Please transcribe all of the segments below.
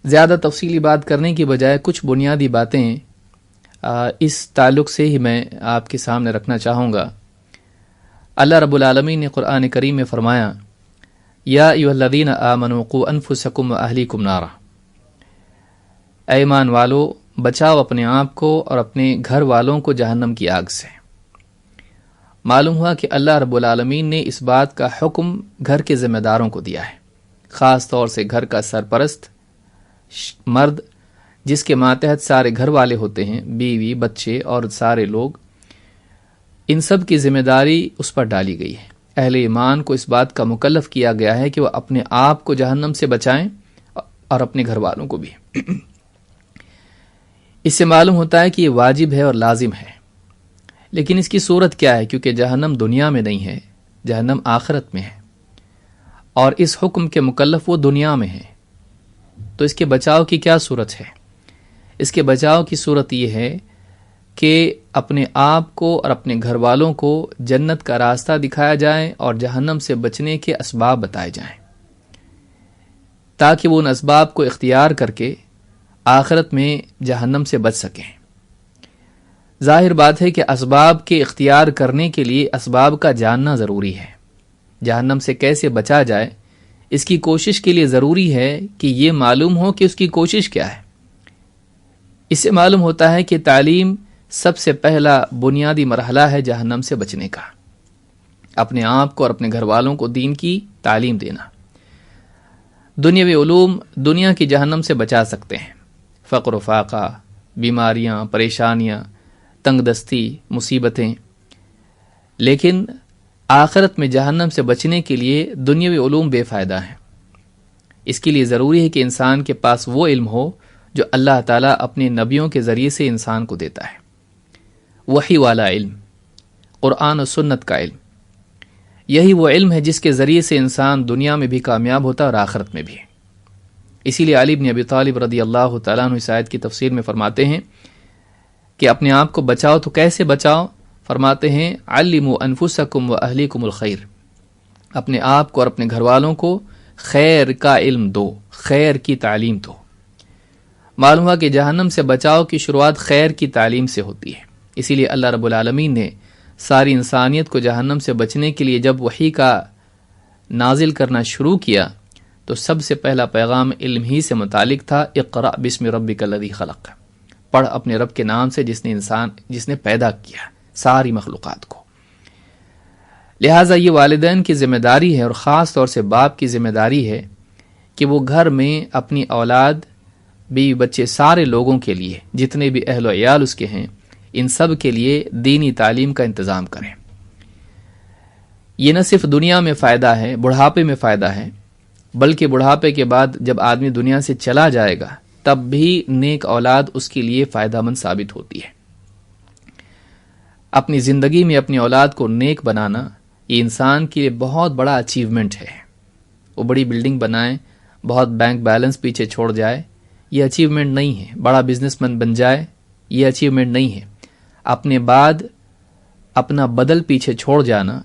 زیادہ تفصیلی بات کرنے کی بجائے کچھ بنیادی باتیں اس تعلق سے ہی میں آپ کے سامنے رکھنا چاہوں گا۔ اللہ رب العالمین نے قرآن کریم میں فرمایا، یا ایھا الذین آمنوا قوا انفسکم واہلیکم نارا، اے ایمان والو بچاؤ اپنے آپ کو اور اپنے گھر والوں کو جہنم کی آگ سے۔ معلوم ہوا کہ اللہ رب العالمین نے اس بات کا حکم گھر کے ذمہ داروں کو دیا ہے، خاص طور سے گھر کا سرپرست مرد جس کے ماتحت سارے گھر والے ہوتے ہیں، بیوی، بچے اور سارے لوگ، ان سب کی ذمہ داری اس پر ڈالی گئی ہے۔ اہل ایمان کو اس بات کا مکلف کیا گیا ہے کہ وہ اپنے آپ کو جہنم سے بچائیں اور اپنے گھر والوں کو بھی۔ اس سے معلوم ہوتا ہے کہ یہ واجب ہے اور لازم ہے، لیکن اس کی صورت کیا ہے؟ کیونکہ جہنم دنیا میں نہیں ہے، جہنم آخرت میں ہے، اور اس حکم کے مکلف وہ دنیا میں ہے، تو اس کے بچاؤ کی کیا صورت ہے؟ اس کے بچاؤ کی صورت یہ ہے کہ اپنے آپ کو اور اپنے گھر والوں کو جنت کا راستہ دکھایا جائے اور جہنم سے بچنے کے اسباب بتائے جائیں، تاکہ وہ ان اسباب کو اختیار کر کے آخرت میں جہنم سے بچ سکیں۔ ظاہر بات ہے کہ اسباب کے اختیار کرنے کے لیے اسباب کا جاننا ضروری ہے۔ جہنم سے کیسے بچا جائے اس کی کوشش کے لیے ضروری ہے کہ یہ معلوم ہو کہ اس کی کوشش کیا ہے۔ اس سے معلوم ہوتا ہے کہ تعلیم سب سے پہلا بنیادی مرحلہ ہے جہنم سے بچنے کا، اپنے آپ کو اور اپنے گھر والوں کو دین کی تعلیم دینا۔ دنیاوی علوم دنیا کی جہنم سے بچا سکتے ہیں، فقر و فاقہ، بیماریاں، پریشانیاں، تنگ دستی، مصیبتیں، لیکن آخرت میں جہنم سے بچنے کے لیے دنیاوی علوم بے فائدہ ہیں۔ اس کے لیے ضروری ہے کہ انسان کے پاس وہ علم ہو جو اللہ تعالیٰ اپنے نبیوں کے ذریعے سے انسان کو دیتا ہے، وحی والا علم، قرآن و سنت کا علم۔ یہی وہ علم ہے جس کے ذریعے سے انسان دنیا میں بھی کامیاب ہوتا ہے اور آخرت میں بھی۔ اسی لیے علی بن ابی طالب رضی اللہ تعالیٰ عنہ اس آیت کی تفسیر میں فرماتے ہیں کہ اپنے آپ کو بچاؤ تو کیسے بچاؤ؟ فرماتے ہیں علموا انفسکم واہلیکم الخیر، اپنے آپ کو اور اپنے گھر والوں کو خیر کا علم دو، خیر کی تعلیم دو۔ معلوم ہوا کہ جہنم سے بچاؤ کی شروعات خیر کی تعلیم سے ہوتی ہے۔ اسی لیے اللہ رب العالمین نے ساری انسانیت کو جہنم سے بچنے کے لیے جب وحی کا نازل کرنا شروع کیا تو سب سے پہلا پیغام علم ہی سے متعلق تھا، اقرأ بسم ربک الذی خلق، پڑھ اپنے رب کے نام سے جس نے پیدا کیا ساری مخلوقات کو۔ لہٰذا یہ والدین کی ذمہ داری ہے اور خاص طور سے باپ کی ذمہ داری ہے کہ وہ گھر میں اپنی اولاد، بیوی بچے، سارے لوگوں کے لیے، جتنے بھی اہل و عیال اس کے ہیں، ان سب کے لیے دینی تعلیم کا انتظام کریں۔ یہ نہ صرف دنیا میں فائدہ ہے، بڑھاپے میں فائدہ ہے، بلکہ بڑھاپے کے بعد جب آدمی دنیا سے چلا جائے گا تب بھی نیک اولاد اس کے لیے فائدہ مند ثابت ہوتی ہے۔ اپنی زندگی میں اپنی اولاد کو نیک بنانا یہ انسان کے لیے بہت بڑا اچیومنٹ ہے۔ وہ بڑی بلڈنگ بنائے، بہت بینک بیلنس پیچھے چھوڑ جائے، یہ اچیومنٹ نہیں ہے۔ بڑا بزنس مین بن جائے، یہ اچیومنٹ نہیں ہے۔ اپنے بعد اپنا بدل پیچھے چھوڑ جانا،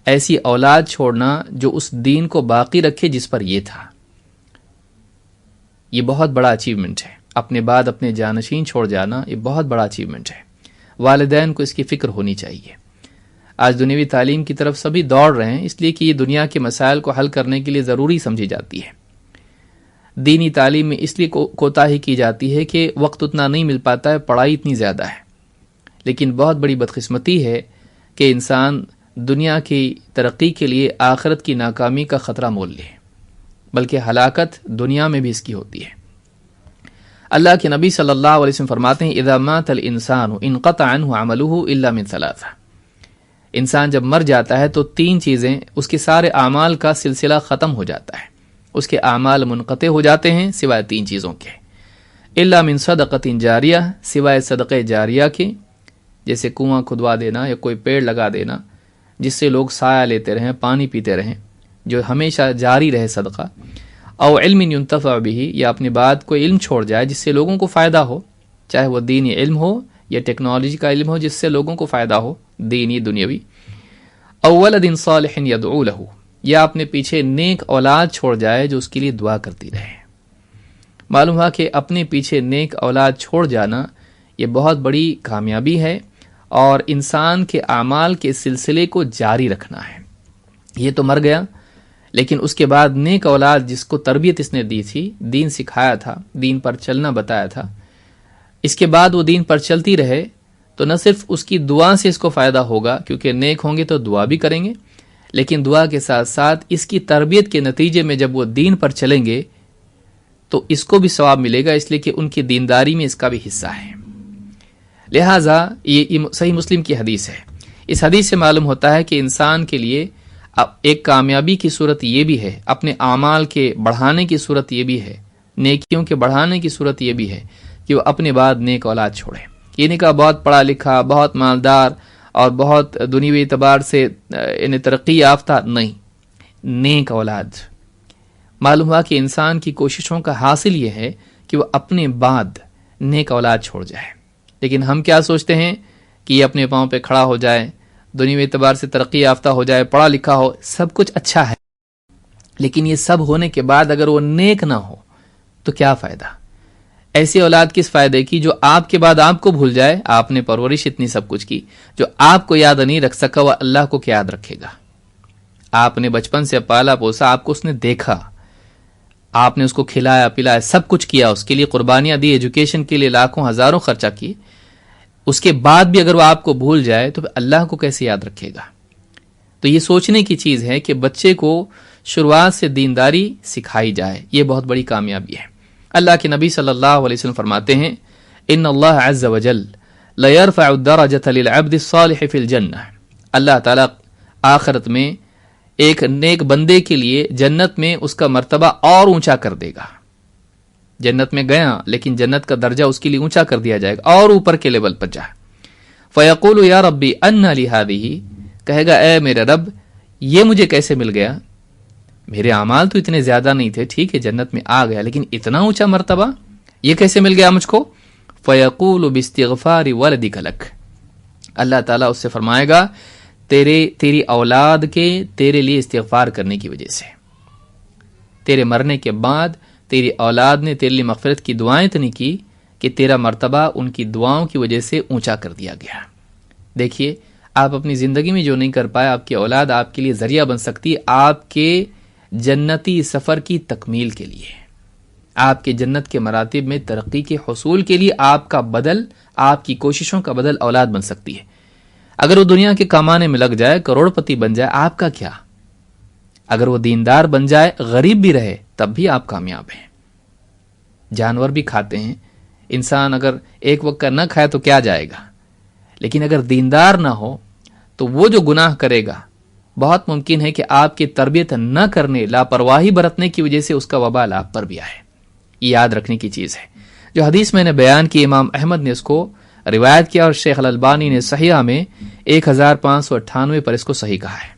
ایسی اولاد چھوڑنا جو اس دین کو باقی رکھے جس پر یہ تھا، یہ بہت بڑا اچیومنٹ ہے۔ اپنے بعد اپنے جانشین چھوڑ جانا یہ بہت بڑا اچیومنٹ ہے۔ والدین کو اس کی فکر ہونی چاہیے۔ آج دنیاوی تعلیم کی طرف سبھی دوڑ رہے ہیں، اس لیے کہ یہ دنیا کے مسائل کو حل کرنے کے لیے ضروری سمجھی جاتی ہے۔ دینی تعلیم میں اس لیے کوتاہی کی جاتی ہے کہ وقت اتنا نہیں مل پاتا ہے، پڑھائی اتنی زیادہ ہے۔ لیکن بہت بڑی بدقسمتی ہے کہ انسان دنیا کی ترقی کے لیے آخرت کی ناکامی کا خطرہ مول لے، بلکہ ہلاکت دنیا میں بھی اس کی ہوتی ہے۔ اللہ کے نبی صلی اللہ علیہ وسلم فرماتے ہیں اذا مات الانسان انقطع عنه عمله الا من ثلاثہ، انسان جب مر جاتا ہے تو تین چیزیں، اس کے سارے اعمال کا سلسلہ ختم ہو جاتا ہے، اس کے اعمال منقطع ہو جاتے ہیں سوائے تین چیزوں کے، الا من صدقۃ جاریہ، سوائے صدقہ جاریہ کے، جیسے کنواں کھدوا دینا یا کوئی پیڑ لگا دینا جس سے لوگ سایہ لیتے رہیں، پانی پیتے رہیں، جو ہمیشہ جاری رہے صدقہ، او علم ينتفع به، یا اپنی بات کوئی علم چھوڑ جائے جس سے لوگوں کو فائدہ ہو، چاہے وہ دینی علم ہو یا ٹیکنالوجی کا علم ہو جس سے لوگوں کو فائدہ ہو، دینی دنیاوی، او ولد صالح يدعو له، یا اپنے پیچھے نیک اولاد چھوڑ جائے جو اس کے لیے دعا کرتی رہے۔ معلوم ہوا کہ اپنے پیچھے نیک اولاد چھوڑ جانا یہ بہت بڑی کامیابی ہے، اور انسان کے اعمال کے سلسلے کو جاری رکھنا ہے۔ یہ تو مر گیا، لیکن اس کے بعد نیک اولاد جس کو تربیت اس نے دی تھی، دین سکھایا تھا، دین پر چلنا بتایا تھا، اس کے بعد وہ دین پر چلتی رہے تو نہ صرف اس کی دعا سے اس کو فائدہ ہوگا، کیونکہ نیک ہوں گے تو دعا بھی کریں گے، لیکن دعا کے ساتھ ساتھ اس کی تربیت کے نتیجے میں جب وہ دین پر چلیں گے تو اس کو بھی ثواب ملے گا، اس لیے کہ ان کی دینداری میں اس کا بھی حصہ ہے۔ لہٰذا یہ صحیح مسلم کی حدیث ہے۔ اس حدیث سے معلوم ہوتا ہے کہ انسان کے لیے ایک کامیابی کی صورت یہ بھی ہے، اپنے اعمال کے بڑھانے کی صورت یہ بھی ہے، نیکیوں کے بڑھانے کی صورت یہ بھی ہے کہ وہ اپنے بعد نیک اولاد چھوڑے۔ یہ نہیں کہا بہت پڑھا لکھا، بہت مالدار اور بہت دنیوی اعتبار سے ترقی یافتہ، نہیں، نیک اولاد۔ معلوم ہوا کہ انسان کی کوششوں کا حاصل یہ ہے کہ وہ اپنے بعد نیک اولاد چھوڑ جائے، لیکن ہم کیا سوچتے ہیں کہ یہ اپنے پاؤں پہ کھڑا ہو جائے، دنیوی اعتبار سے ترقی یافتہ ہو جائے، پڑھا لکھا ہو، سب کچھ اچھا ہے، لیکن یہ سب ہونے کے بعد اگر وہ نیک نہ ہو تو کیا فائدہ؟ ایسی اولاد کس فائدے کی جو آپ کے بعد آپ کو بھول جائے؟ آپ نے پرورش اتنی سب کچھ کی، جو آپ کو یاد نہیں رکھ سکا وہ اللہ کو کیا یاد رکھے گا؟ آپ نے بچپن سے پالا پوسا، آپ کو اس نے دیکھا، آپ نے اس کو کھلایا پلایا، سب کچھ کیا، اس کے لیے قربانیاں دی، ایجوکیشن کے لیے لاکھوں ہزاروں خرچہ کیے، اس کے بعد بھی اگر وہ آپ کو بھول جائے تو اللہ کو کیسے یاد رکھے گا؟ تو یہ سوچنے کی چیز ہے کہ بچے کو شروعات سے دینداری سکھائی جائے، یہ بہت بڑی کامیابی ہے۔ اللہ کے نبی صلی اللہ علیہ وسلم فرماتے ہیں ان اللہ عز وجل لیرفع الدرجۃ للعبد الصالح فی الجنہ، اللہ تعالیٰ آخرت میں ایک نیک بندے کے لیے جنت میں اس کا مرتبہ اور اونچا کر دے گا۔ جنت میں گیا لیکن جنت کا درجہ اس کے لیے اونچا کر دیا جائے گا، اور اوپر کے لیول پر جائے۔ فیقول یا ربی ان لی ہذہ، کہے گا اے میرے رب یہ مجھے کیسے مل گیا؟ میرے اعمال تو اتنے زیادہ نہیں تھے، ٹھیک ہے جنت میں آ گیا، لیکن اتنا اونچا مرتبہ یہ کیسے مل گیا مجھ کو؟ فیقول باستغفار ولدک لک، اللہ تعالیٰ اس سے فرمائے گا تیری اولاد کے تیرے لیے استغفار کرنے کی وجہ سے، تیرے مرنے کے بعد تیری اولاد نے تیرے لیے مغفرت کی دعائیں اتنی کی کہ تیرا مرتبہ ان کی دعاؤں کی وجہ سے اونچا کر دیا گیا۔ دیکھیے آپ اپنی زندگی میں جو نہیں کر پائے، آپ کی اولاد آپ کے لیے ذریعہ بن سکتی ہے آپ کے جنتی سفر کی تکمیل کے لیے، آپ کے جنت کے مراتب میں ترقی کے حصول کے لیے آپ کا بدل، آپ کی کوششوں کا بدل اولاد بن سکتی ہے۔ اگر وہ دنیا کے کمانے میں لگ جائے، کروڑ پتی بن جائے، آپ کا کیا؟ اگر وہ دیندار بن جائے، غریب بھی رہے، تب بھی آپ کامیاب ہیں۔ جانور بھی کھاتے ہیں، انسان اگر ایک وقت کا نہ کھائے تو کیا جائے گا، لیکن اگر دیندار نہ ہو تو وہ جو گناہ کرے گا بہت ممکن ہے کہ آپ کی تربیت نہ کرنے، لاپرواہی برتنے کی وجہ سے اس کا وبال آپ پر بھی آئے۔ یہ یاد رکھنے کی چیز ہے۔ جو حدیث میں نے بیان کی، امام احمد نے اس کو روایت کیا اور شیخ الالبانی نے صحیحہ میں 1598 پر اس کو صحیح کہا ہے۔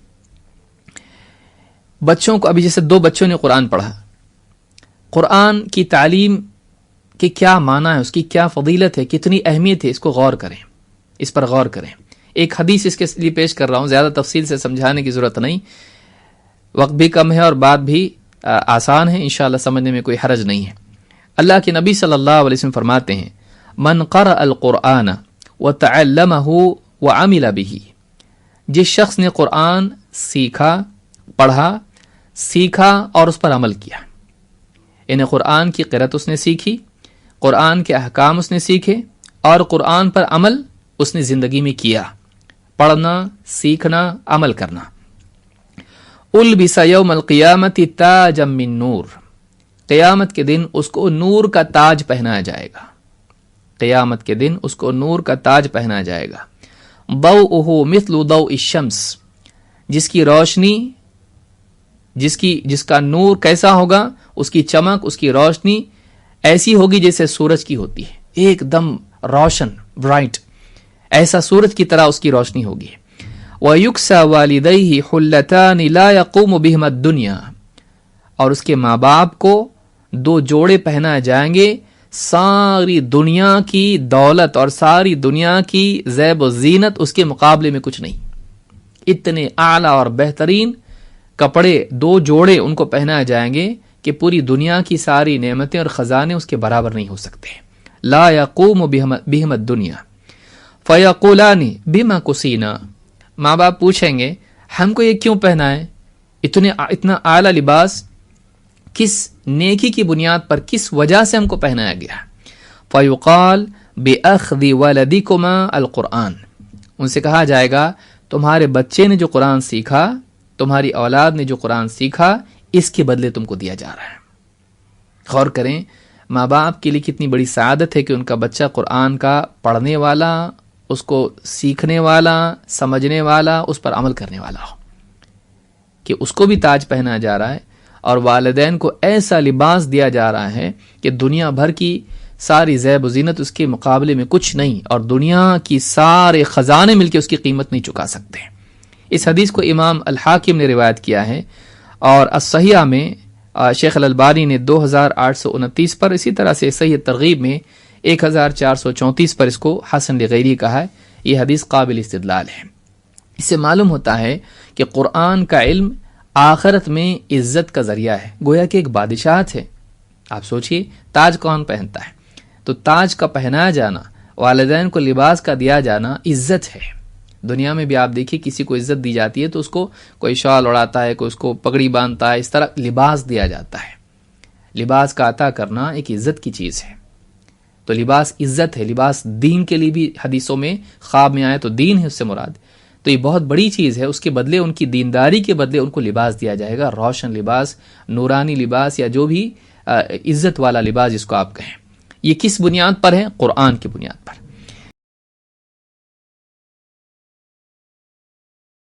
بچوں کو، ابھی جیسے 2 بچوں نے قرآن پڑھا، قرآن کی تعلیم کے کیا معنی ہے، اس کی کیا فضیلت ہے، کتنی اہمیت ہے، اس کو غور کریں، اس پر غور کریں۔ ایک حدیث اس کے لیے پیش کر رہا ہوں، زیادہ تفصیل سے سمجھانے کی ضرورت نہیں، وقت بھی کم ہے اور بات بھی آسان ہے، انشاءاللہ سمجھنے میں کوئی حرج نہیں ہے۔ اللہ کے نبی صلی اللہ علیہ وسلم فرماتے ہیں من قرأ القرآن وتعلمه وعمل به، جس شخص نے قرآن سیکھا، پڑھا، سیکھا اور اس پر عمل کیا، یعنی قرآن کی قرأت اس نے سیکھی، قرآن کے احکام اس نے سیکھے اور قرآن پر عمل اس نے زندگی میں کیا، پڑھنا، سیکھنا، عمل کرنا۔ البس یوم القیامت تاجا من نور، قیامت کے دن اس کو نور کا تاج پہنایا جائے گا، قیامت کے دن اس کو نور کا تاج پہنایا جائے گا۔ ضوءہ مثل ضوء الشمس، جس کی روشنی، جس کا نور کیسا ہوگا، اس کی چمک، اس کی روشنی ایسی ہوگی جیسے سورج کی ہوتی ہے، ایک دم روشن، برائٹ، ایسا سورج کی طرح اس کی روشنی ہوگی۔ وَيُكْسَى وَالِدَيْهِ حُلَّتَانِ لَا يَقُومُ بِهِمَا الدُّنْيَا، اور اس کے ماں باپ کو 2 جوڑے پہنائے جائیں گے، ساری دنیا کی دولت اور ساری دنیا کی زیب و زینت اس کے مقابلے میں کچھ نہیں۔ اتنے اعلیٰ اور بہترین کپڑے 2 جوڑے ان کو پہنائے جائیں گے کہ پوری دنیا کی ساری نعمتیں اور خزانے اس کے برابر نہیں ہو سکتے. لا یقوم بہم الدنیا فیقولان بما کسینا. ماں باپ پوچھیں گے ہم کو یہ کیوں پہنا ہے, اتنا اعلیٰ لباس کس نیکی کی بنیاد پر, کس وجہ سے ہم کو پہنایا گیا. فیقال بأخذ ولدکما القرآن. ان سے کہا جائے گا تمہارے بچے نے جو قرآن سیکھا, تمہاری اولاد نے جو قرآن سیکھا, اس کے بدلے تم کو دیا جا رہا ہے. غور کریں ماں باپ کے لیے کتنی بڑی سعادت ہے کہ ان کا بچہ قرآن کا پڑھنے والا, اس کو سیکھنے والا, سمجھنے والا, اس پر عمل کرنے والا ہو, کہ اس کو بھی تاج پہنا جا رہا ہے اور والدین کو ایسا لباس دیا جا رہا ہے کہ دنیا بھر کی ساری زیب و زینت اس کے مقابلے میں کچھ نہیں, اور دنیا کی سارے خزانے مل کے اس کی قیمت نہیں چکا سکتے. اس حدیث کو امام الحاکم نے روایت کیا ہے, اور الصحیحہ میں شیخ الالبانی نے 2829 پر, اسی طرح سے صحیح ترغیب میں 1434 پر اس کو حسن لغیری کہا ہے. یہ حدیث قابل استدلال ہے. اس سے معلوم ہوتا ہے کہ قرآن کا علم آخرت میں عزت کا ذریعہ ہے, گویا کہ ایک بادشاہت ہے. آپ سوچئے تاج کون پہنتا ہے, تو تاج کا پہنایا جانا, والدین کو لباس کا دیا جانا عزت ہے. دنیا میں بھی آپ دیکھیے کسی کو عزت دی جاتی ہے تو اس کو کوئی شال اڑاتا ہے, کوئی اس کو پگڑی باندھتا ہے, اس طرح لباس دیا جاتا ہے. لباس کا عطا کرنا ایک عزت کی چیز ہے. تو لباس عزت ہے. لباس دین کے لیے بھی حدیثوں میں خواب میں آئے تو دین ہے اس سے مراد. تو یہ بہت بڑی چیز ہے. اس کے بدلے, ان کی دینداری کے بدلے ان کو لباس دیا جائے گا, روشن لباس, نورانی لباس, یا جو بھی عزت والا لباس جس کو آپ کہیں. یہ کس بنیاد پر ہے؟ قرآن کی بنیاد پر.